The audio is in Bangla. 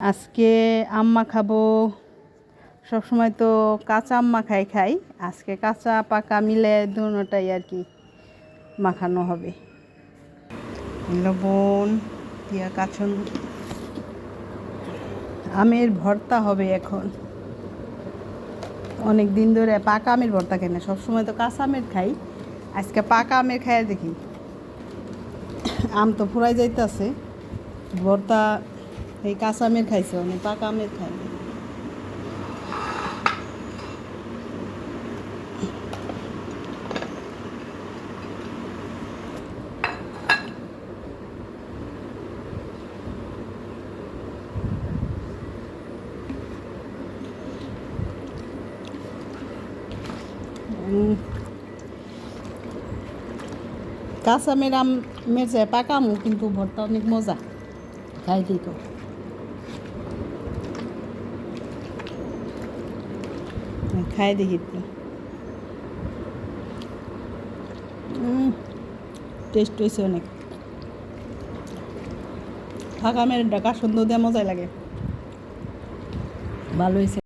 আজকে আম্মা খাবো। সবসময় তো কাঁচা আম্মা খাই। আজকে কাঁচা পাকা মিলে দুটোটাই আর কি মাখানো হবে। লবণ দিয়া কাঁচন আমের ভর্তা হবে এখন। অনেক দিন ধরে পাকা আমের ভর্তা খাই না, সবসময় তো কাঁচা আমের খাই। আজকে পাকা আমের খাই দেখি। আম তো ফুরাই যাইতেছে, ভর্তা এই কাঁচা আমের খাইছে, অনেক পাকা আমের খাই। কাঁচা আমের চেয়ে পাকা আমও কিন্তু ভর্তা অনেক মজা, খাই দিই। খাই দেখি তো টেস্ট হয়েছে অনেক। ফাঁকা আমের ডাকা সুন্দর দিয়ে মজাই লাগে, ভালো হয়েছে।